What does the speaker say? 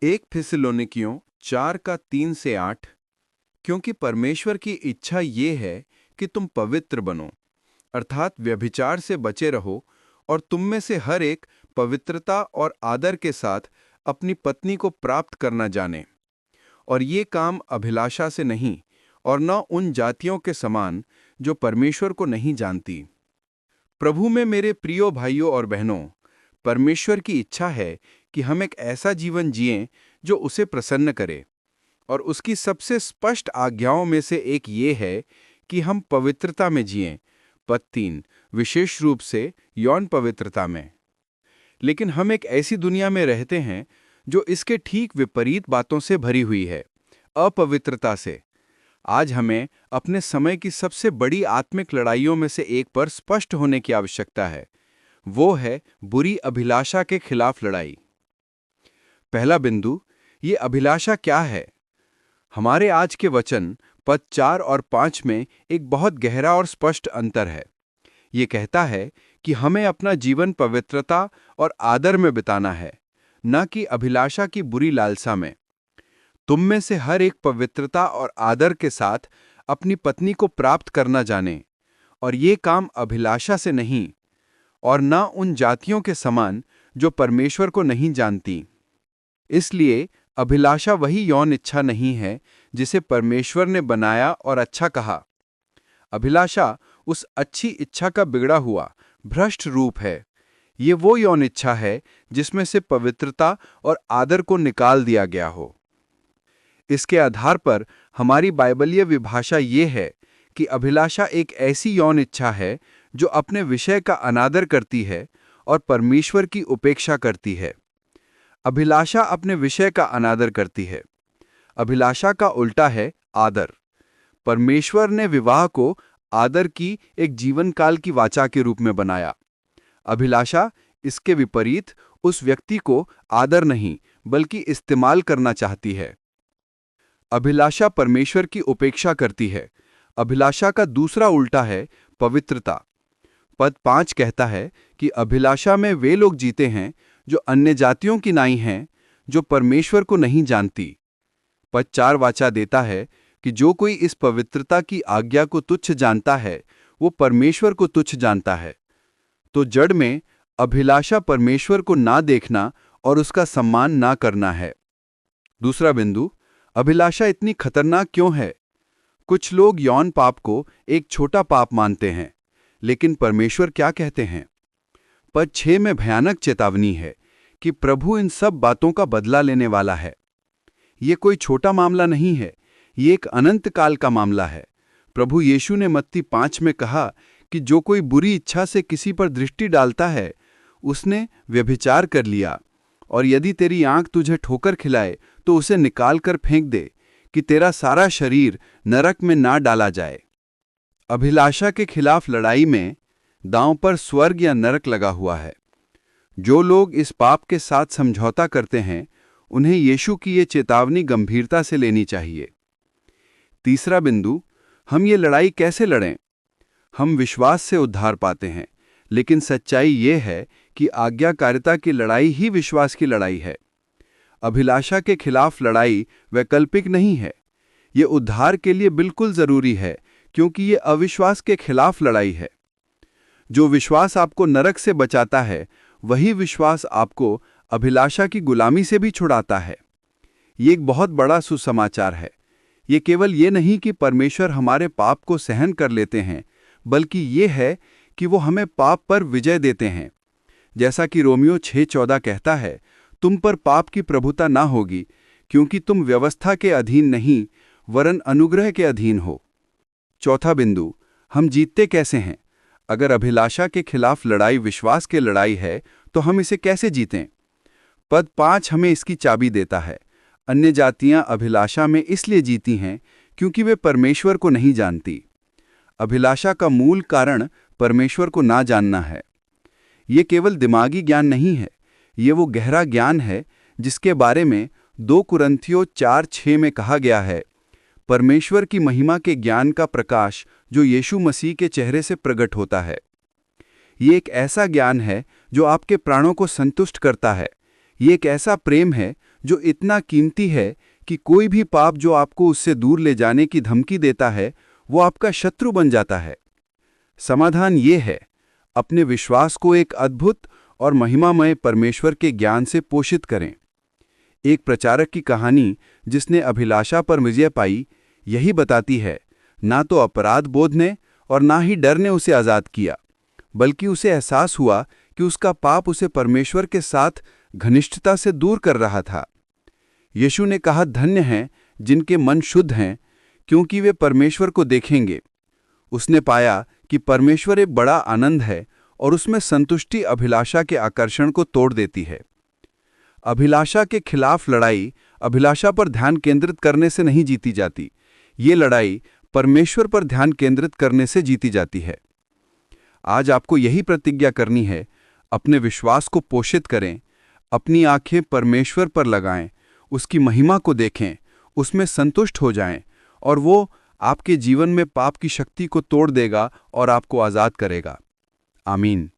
एक थिस्सलुनीकियों 4:3-8। क्योंकि परमेश्वर की इच्छा ये है कि तुम पवित्र बनो, अर्थात व्यभिचार से बचे रहो, और तुम में से हर एक पवित्रता और आदर के साथ अपनी पत्नी को प्राप्त करना जाने। और ये काम अभिलाषा से नहीं, और न उन जातियों के समान जो परमेश्वर को नहीं जानती। प्रभु में मेरे प्रियो भाइयों और बहनों, परमेश्वर की इच्छा है कि हम एक ऐसा जीवन जिएं जो उसे प्रसन्न करे। और उसकी सबसे स्पष्ट आज्ञाओं में से एक ये है कि हम पवित्रता में जिएं। पद 3, विशेष रूप से यौन पवित्रता में। लेकिन हम एक ऐसी दुनिया में रहते हैं जो इसके ठीक विपरीत बातों से भरी हुई है, अपवित्रता से। आज हमें अपने समय की सबसे बड़ी आत्मिक लड़ाइयों में से एक पर स्पष्ट होने की आवश्यकता है। वो है बुरी अभिलाषा के खिलाफ लड़ाई। पहला बिंदु, ये अभिलाषा क्या है? हमारे आज के वचन पद 4 और 5 में एक बहुत गहरा और स्पष्ट अंतर है। ये कहता है कि हमें अपना जीवन पवित्रता और आदर में बिताना है, न कि अभिलाषा की बुरी लालसा में। तुम में से हर एक पवित्रता और आदर के साथ अपनी पत्नी को प्राप्त करना जाने, और ये काम अभिलाषा से नहीं, और न उन जातियों के समान जो परमेश्वर को नहीं जानती। इसलिए अभिलाषा वही यौन इच्छा नहीं है जिसे परमेश्वर ने बनाया और अच्छा कहा। अभिलाषा उस अच्छी इच्छा का बिगड़ा हुआ भ्रष्ट रूप है। ये वो यौन इच्छा है जिसमें से पवित्रता और आदर को निकाल दिया गया हो। इसके आधार पर हमारी बाइबलीय विभाषा ये है कि अभिलाषा एक ऐसी यौन इच्छा है जो अपने विषय का अनादर करती है और परमेश्वर की उपेक्षा करती है। अभिलाषा अपने विषय का अनादर करती है। अभिलाषा का उल्टा है आदर। परमेश्वर ने विवाह को आदर की एक जीवन काल की वाचा के रूप में बनाया। अभिलाषा इसके विपरीत उस व्यक्ति को आदर नहीं बल्कि इस्तेमाल करना चाहती है। अभिलाषा परमेश्वर की उपेक्षा करती है। अभिलाषा का दूसरा उल्टा है पवित्रता। पद 5 कहता है कि अभिलाषा में वे लोग जीते हैं जो अन्य जातियों की नाई हैं, जो परमेश्वर को नहीं जानती। पद 4 वाचा देता है कि जो कोई इस पवित्रता की आज्ञा को तुच्छ जानता है, वो परमेश्वर को तुच्छ जानता है। तो जड़ में अभिलाषा परमेश्वर को ना देखना और उसका सम्मान ना करना है। दूसरा बिंदु, अभिलाषा इतनी खतरनाक क्यों है? कुछ लोग यौन पाप को एक छोटा पाप मानते हैं, लेकिन परमेश्वर क्या कहते हैं? पद 6 में भयानक चेतावनी है कि प्रभु इन सब बातों का बदला लेने वाला है। ये कोई छोटा मामला नहीं है, ये एक अनंत काल का मामला है। प्रभु यीशु ने मत्ती 5 में कहा कि जो कोई बुरी इच्छा से किसी पर दृष्टि डालता है, उसने व्यभिचार कर लिया। और यदि तेरी आंख तुझे ठोकर खिलाए तो उसे निकाल कर फेंक दे, कि तेरा सारा शरीर नरक में ना डाला जाए। अभिलाषा के खिलाफ लड़ाई में दांव पर स्वर्ग या नरक लगा हुआ है। जो लोग इस पाप के साथ समझौता करते हैं, उन्हें यीशु की ये चेतावनी गंभीरता से लेनी चाहिए। तीसरा बिंदु, हम ये लड़ाई कैसे लड़ें? हम विश्वास से उद्धार पाते हैं, लेकिन सच्चाई ये है कि आज्ञाकारिता की लड़ाई ही विश्वास की लड़ाई है। अभिलाषा के खिलाफ लड़ाई वैकल्पिक नहीं है, ये उद्धार के लिए बिल्कुल जरूरी है, क्योंकि ये अविश्वास के खिलाफ लड़ाई है। जो विश्वास आपको नरक से बचाता है, वही विश्वास आपको अभिलाषा की गुलामी से भी छुड़ाता है। ये एक बहुत बड़ा सुसमाचार है। ये केवल ये नहीं कि परमेश्वर हमारे पाप को सहन कर लेते हैं, बल्कि ये है कि वो हमें पाप पर विजय देते हैं। जैसा कि रोमियो 6:14 कहता है, तुम पर पाप की प्रभुता ना होगी, क्योंकि तुम व्यवस्था के अधीन नहीं वरन अनुग्रह के अधीन हो। चौथा बिंदु, हम जीतते कैसे हैं? अगर अभिलाषा के खिलाफ लड़ाई विश्वास की लड़ाई है, तो हम इसे कैसे जीतें? पद 5 हमें इसकी चाबी देता है। अन्य जातियां अभिलाषा में इसलिए जीती हैं क्योंकि वे परमेश्वर को नहीं जानती। अभिलाषा का मूल कारण परमेश्वर को ना जानना है। ये केवल दिमागी ज्ञान नहीं है, ये वो गहरा ज्ञान है जिसके बारे में 2 कुरिन्थियों 4:6 में कहा गया है, परमेश्वर की महिमा के ज्ञान का प्रकाश जो यीशु मसीह के चेहरे से प्रकट होता है। ये एक ऐसा ज्ञान है जो आपके प्राणों को संतुष्ट करता है। ये एक ऐसा प्रेम है जो इतना कीमती है कि कोई भी पाप जो आपको उससे दूर ले जाने की धमकी देता है, वो आपका शत्रु बन जाता है। समाधान ये है, अपने विश्वास को एक अद्भुत और महिमामय परमेश्वर के ज्ञान से पोषित करें। एक प्रचारक की कहानी जिसने अभिलाषा पर विजय पाई, यही बताती है, ना तो अपराध बोध ने और ना ही डर ने उसे आज़ाद किया, बल्कि उसे एहसास हुआ कि उसका पाप उसे परमेश्वर के साथ घनिष्ठता से दूर कर रहा था। यीशु ने कहा, धन्य हैं जिनके मन शुद्ध हैं, क्योंकि वे परमेश्वर को देखेंगे। उसने पाया कि परमेश्वर एक बड़ा आनंद है और उसमें संतुष्टि अभिलाषा के आकर्षण को तोड़ देती है। अभिलाषा के खिलाफ लड़ाई अभिलाषा पर ध्यान केंद्रित करने से नहीं जीती जाती, ये लड़ाई परमेश्वर पर ध्यान केंद्रित करने से जीती जाती है। आज आपको यही प्रतिज्ञा करनी है, अपने विश्वास को पोषित करें, अपनी आंखें परमेश्वर पर लगाएं, उसकी महिमा को देखें, उसमें संतुष्ट हो जाएं, और वो आपके जीवन में पाप की शक्ति को तोड़ देगा और आपको आज़ाद करेगा। आमीन।